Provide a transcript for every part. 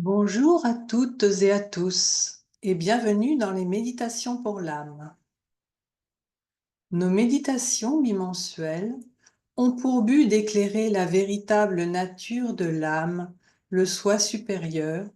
Bonjour à toutes et à tous et bienvenue dans les méditations pour l'âme. Nos méditations bimensuelles ont pour but d'éclairer la véritable nature de l'âme, le soi supérieur,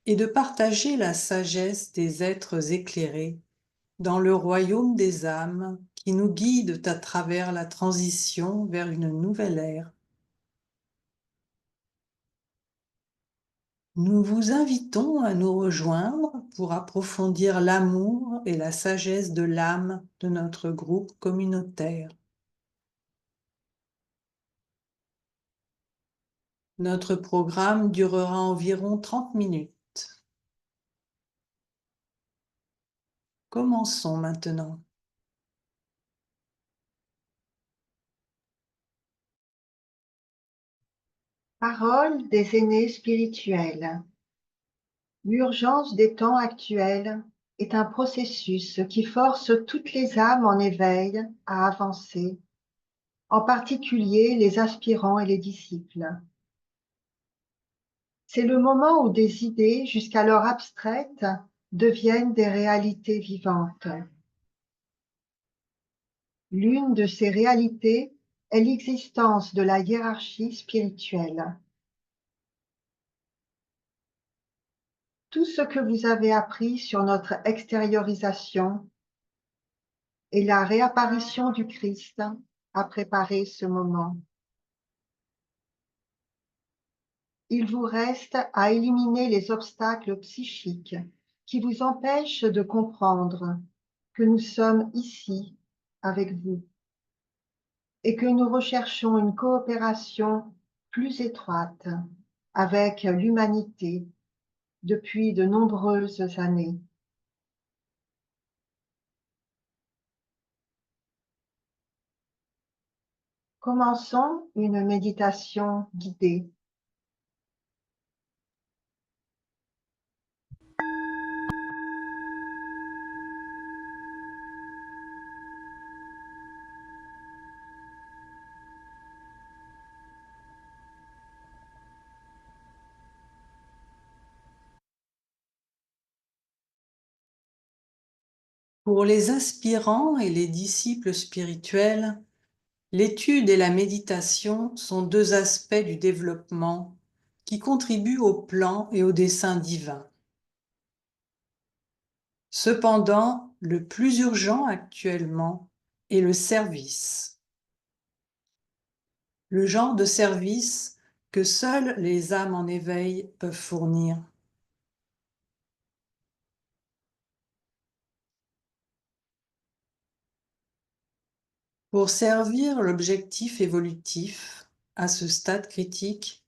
et de partager la sagesse des êtres éclairés dans le royaume des âmes qui nous guident à travers la transition vers une nouvelle ère. Nous vous invitons à nous rejoindre pour approfondir l'amour et la sagesse de l'âme de notre groupe communautaire. Notre programme durera environ 30 minutes. Commençons maintenant. Parole des aînés spirituels. L'urgence des temps actuels est un processus qui force toutes les âmes en éveil à avancer, en particulier les aspirants et les disciples. C'est le moment où des idées jusqu'alors abstraites deviennent des réalités vivantes. L'une de ces réalités est l'existence de la hiérarchie spirituelle. Tout ce que vous avez appris sur notre extériorisation et la réapparition du Christ a préparé ce moment. Il vous reste à éliminer les obstacles psychiques qui vous empêchent de comprendre que nous sommes ici avec vous et que nous recherchons une coopération plus étroite avec l'humanité depuis de nombreuses années. Commençons une méditation guidée. Pour les aspirants et les disciples spirituels, l'étude et la méditation sont deux aspects du développement qui contribuent au plan et au dessein divin. Cependant, le plus urgent actuellement est le service. Le genre de service que seules les âmes en éveil peuvent fournir. Pour servir l'objectif évolutif, à ce stade critique,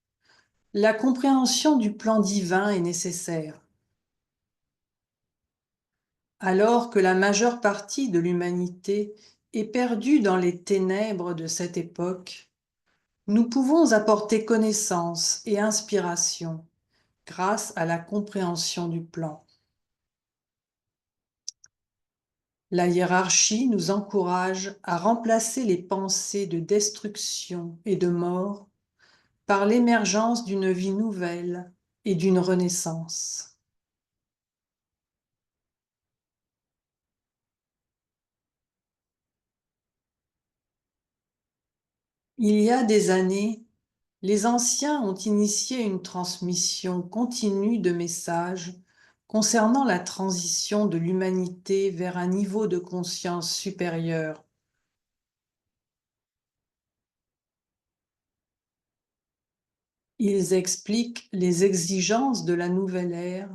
la compréhension du plan divin est nécessaire. Alors que la majeure partie de l'humanité est perdue dans les ténèbres de cette époque, nous pouvons apporter connaissance et inspiration grâce à la compréhension du plan. La hiérarchie nous encourage à remplacer les pensées de destruction et de mort par l'émergence d'une vie nouvelle et d'une renaissance. Il y a des années, les anciens ont initié une transmission continue de messages concernant la transition de l'humanité vers un niveau de conscience supérieur. Ils expliquent les exigences de la nouvelle ère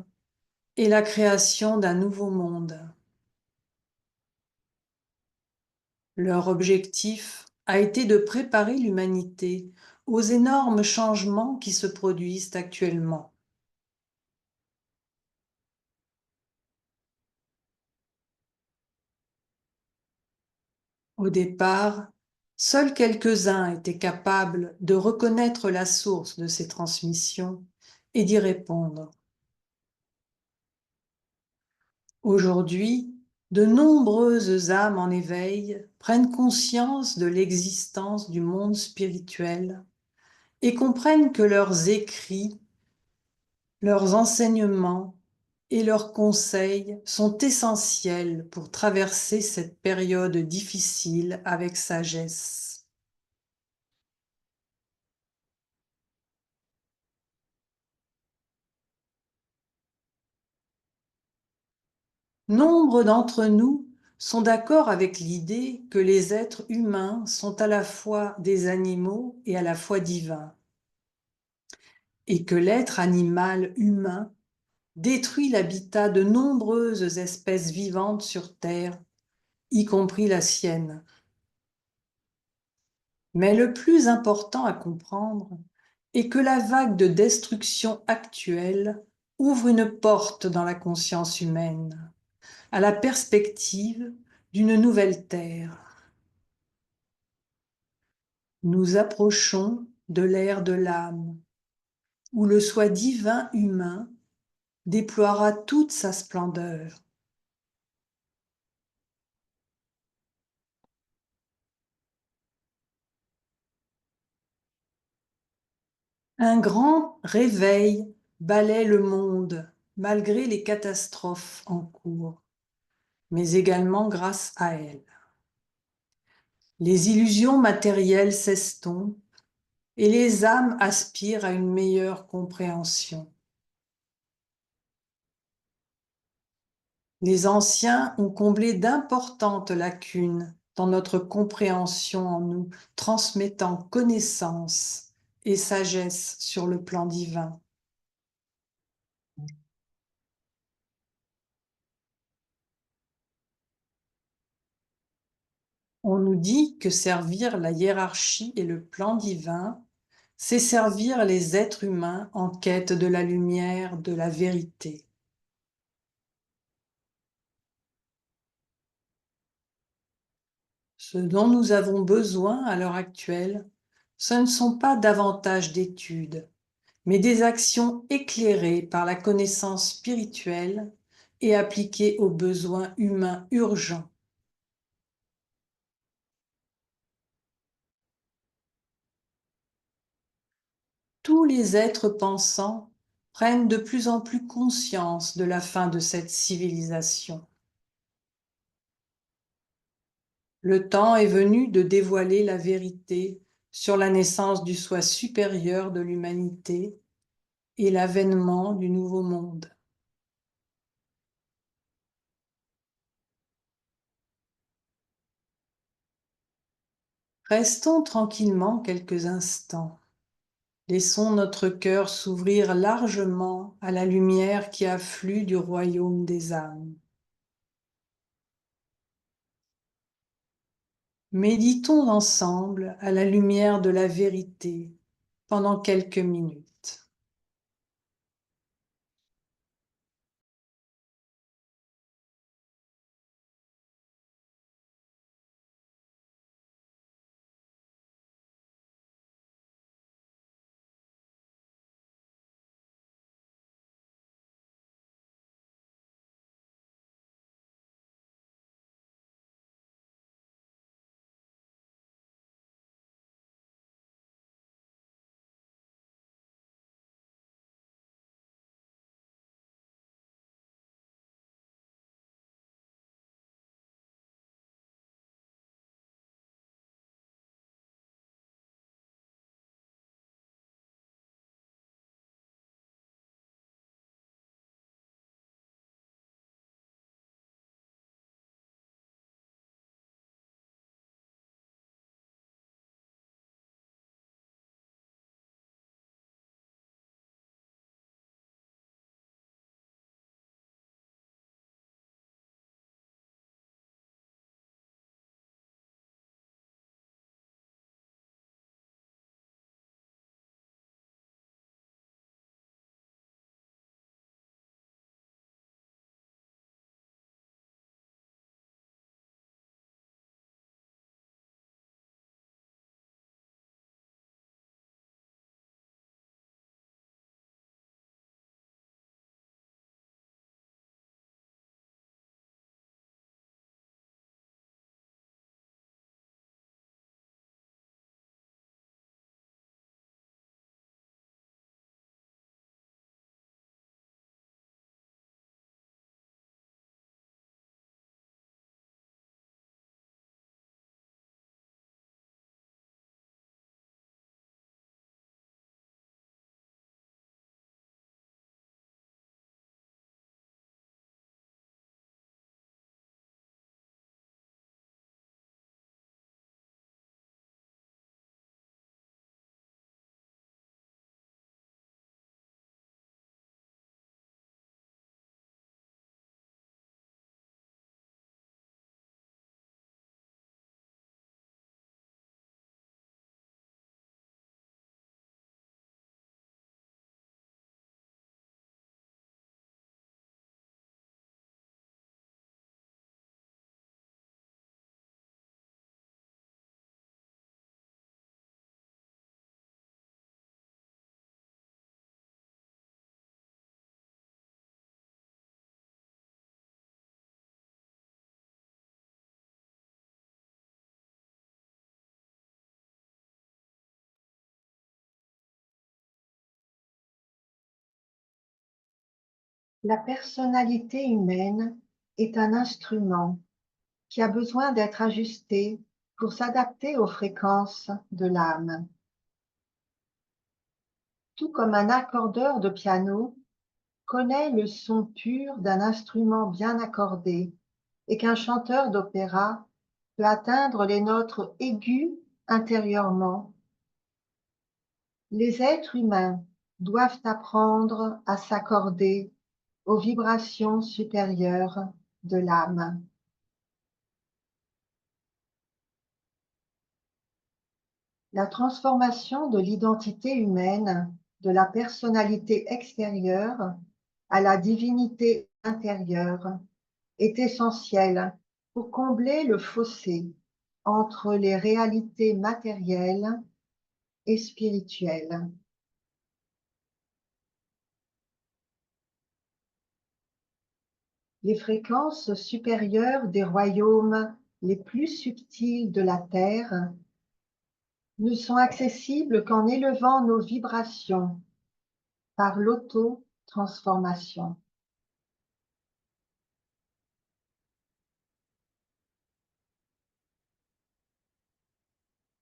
et la création d'un nouveau monde. Leur objectif a été de préparer l'humanité aux énormes changements qui se produisent actuellement. Au départ, seuls quelques-uns étaient capables de reconnaître la source de ces transmissions et d'y répondre. Aujourd'hui, de nombreuses âmes en éveil prennent conscience de l'existence du monde spirituel et comprennent que leurs écrits Leurs enseignements et leurs conseils sont essentiels pour traverser cette période difficile avec sagesse. Nombre d'entre nous sont d'accord avec l'idée que les êtres humains sont à la fois des animaux et à la fois divins, et que l'être animal humain détruit l'habitat de nombreuses espèces vivantes sur Terre, y compris la sienne. Mais le plus important à comprendre est que la vague de destruction actuelle ouvre une porte dans la conscience humaine, à la perspective d'une nouvelle Terre. Nous approchons de l'ère de l'âme, où le soi divin humain déploiera toute sa splendeur. Un grand réveil balaie le monde malgré les catastrophes en cours, mais également grâce à elles. Les illusions matérielles s'estompent et les âmes aspirent à une meilleure compréhension. Les anciens ont comblé d'importantes lacunes dans notre compréhension en nous transmettant connaissance et sagesse sur le plan divin. On nous dit que servir la hiérarchie et le plan divin, c'est servir les êtres humains en quête de la lumière, de la vérité. Ce dont nous avons besoin à l'heure actuelle, ce ne sont pas davantage d'études, mais des actions éclairées par la connaissance spirituelle et appliquées aux besoins humains urgents. Tous les êtres pensants prennent de plus en plus conscience de la fin de cette civilisation. Le temps est venu de dévoiler la vérité sur la naissance du soi supérieur de l'humanité et l'avènement du nouveau monde. Restons tranquillement quelques instants. Laissons notre cœur s'ouvrir largement à la lumière qui afflue du royaume des âmes. Méditons ensemble à la lumière de la vérité pendant quelques minutes. La personnalité humaine est un instrument qui a besoin d'être ajusté pour s'adapter aux fréquences de l'âme. Tout comme un accordeur de piano connaît le son pur d'un instrument bien accordé et qu'un chanteur d'opéra peut atteindre les notes aiguës intérieurement, les êtres humains doivent apprendre à s'accorder aux vibrations supérieures de l'âme. La transformation de l'identité humaine, de la personnalité extérieure à la divinité intérieure, est essentielle pour combler le fossé entre les réalités matérielles et spirituelles. Les fréquences supérieures des royaumes les plus subtils de la Terre ne sont accessibles qu'en élevant nos vibrations par l'auto-transformation.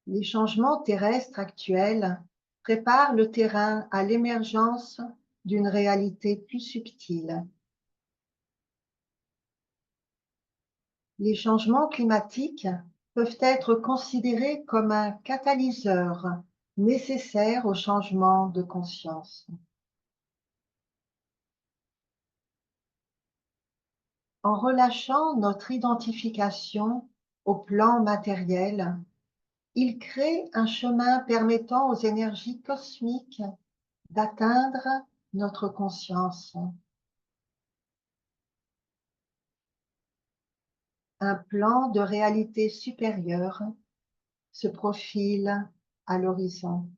Les changements terrestres actuels préparent le terrain à l'émergence d'une réalité plus subtile. Les changements climatiques peuvent être considérés comme un catalyseur nécessaire au changement de conscience. En relâchant notre identification au plan matériel, il crée un chemin permettant aux énergies cosmiques d'atteindre notre conscience. Un plan de réalité supérieure se profile à l'horizon.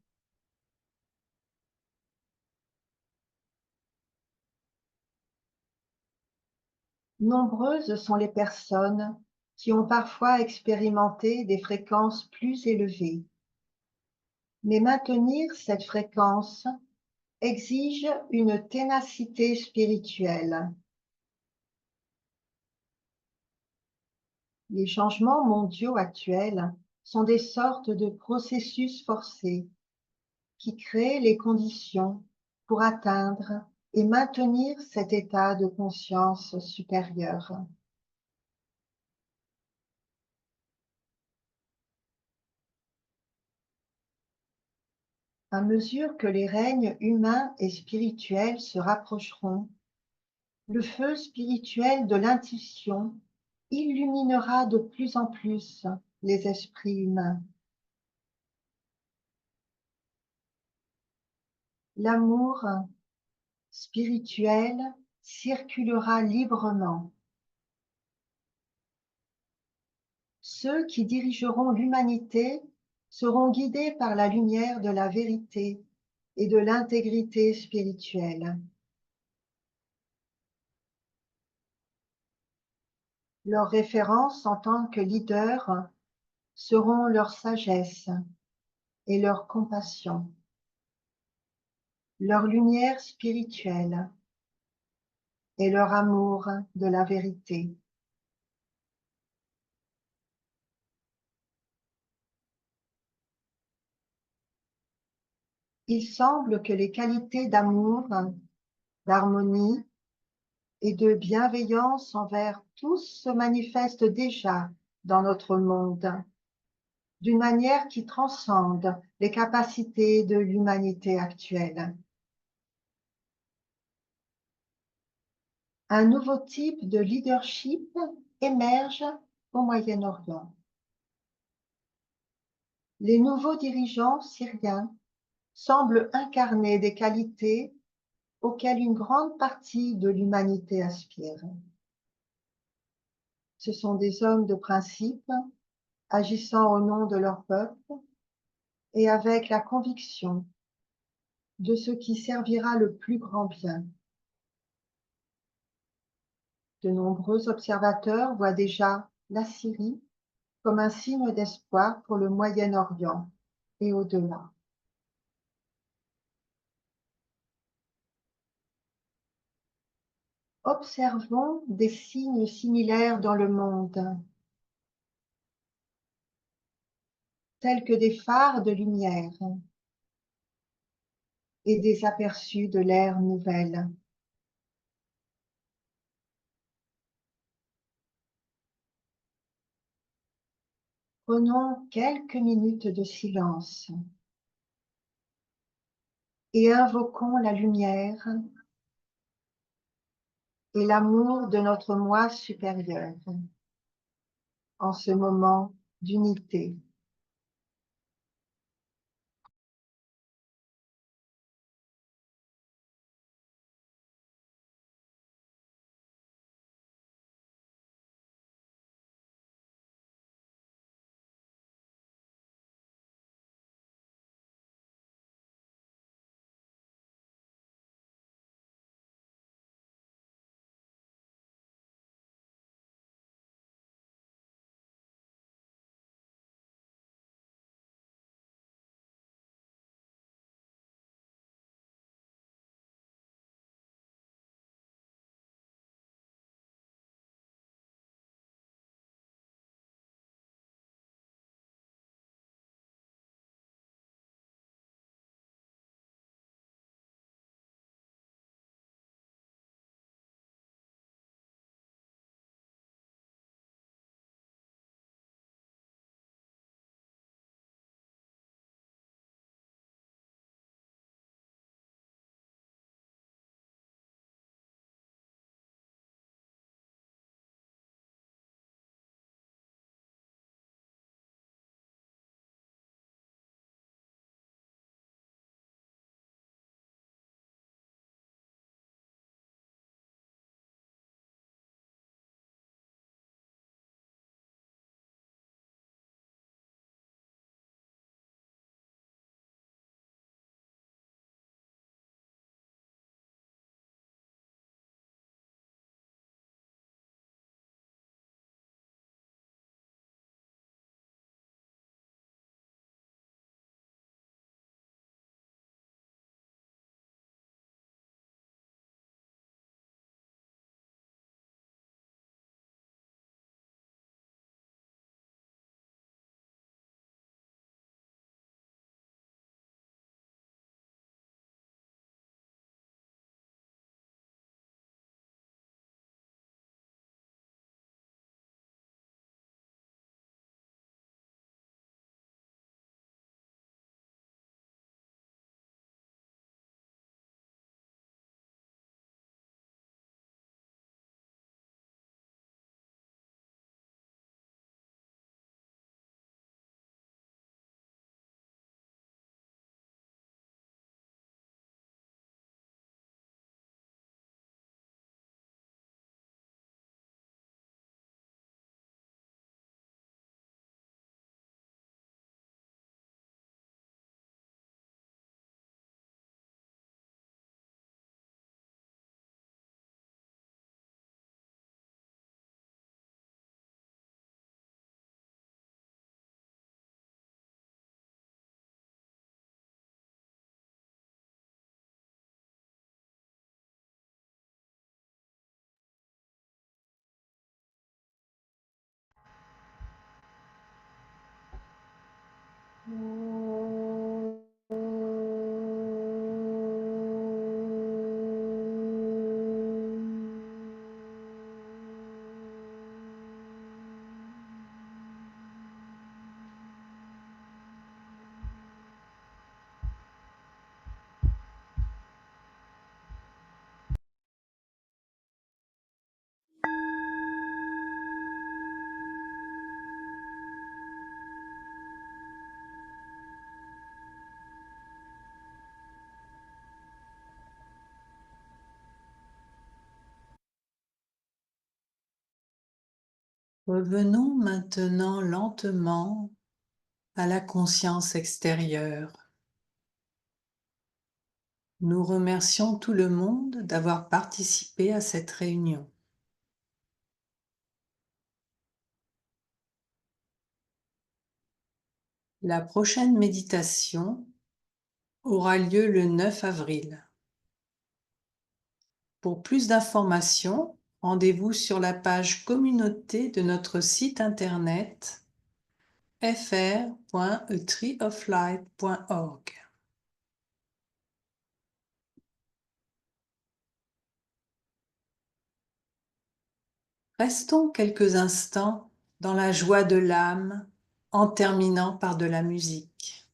Nombreuses sont les personnes qui ont parfois expérimenté des fréquences plus élevées. Mais maintenir cette fréquence exige une ténacité spirituelle. Les changements mondiaux actuels sont des sortes de processus forcés qui créent les conditions pour atteindre et maintenir cet état de conscience supérieure. À mesure que les règnes humain et spirituel se rapprocheront, le feu spirituel de l'intuition illuminera de plus en plus les esprits humains. L'amour spirituel circulera librement. Ceux qui dirigeront l'humanité seront guidés par la lumière de la vérité et de l'intégrité spirituelle. Leurs références en tant que leaders seront leur sagesse et leur compassion, leur lumière spirituelle et leur amour de la vérité. Il semble que les qualités d'amour, d'harmonie et de bienveillance envers tous se manifestent déjà dans notre monde, d'une manière qui transcende les capacités de l'humanité actuelle. Un nouveau type de leadership émerge au Moyen-Orient. Les nouveaux dirigeants syriens semblent incarner des qualités auxquelles une grande partie de l'humanité aspire. Ce sont des hommes de principe, agissant au nom de leur peuple et avec la conviction de ce qui servira le plus grand bien. De nombreux observateurs voient déjà la Syrie comme un signe d'espoir pour le Moyen-Orient et au-delà. Observons des signes similaires dans le monde, tels que des phares de lumière et des aperçus de l'ère nouvelle. Prenons quelques minutes de silence et invoquons la lumière et l'amour de notre moi supérieur en ce moment d'unité. Revenons maintenant lentement à la conscience extérieure. Nous remercions tout le monde d'avoir participé à cette réunion. La prochaine méditation aura lieu le 9 avril. Pour plus d'informations, rendez-vous sur la page communauté de notre site internet fr.atreeoflight.org. Restons quelques instants dans la joie de l'âme en terminant par de la musique.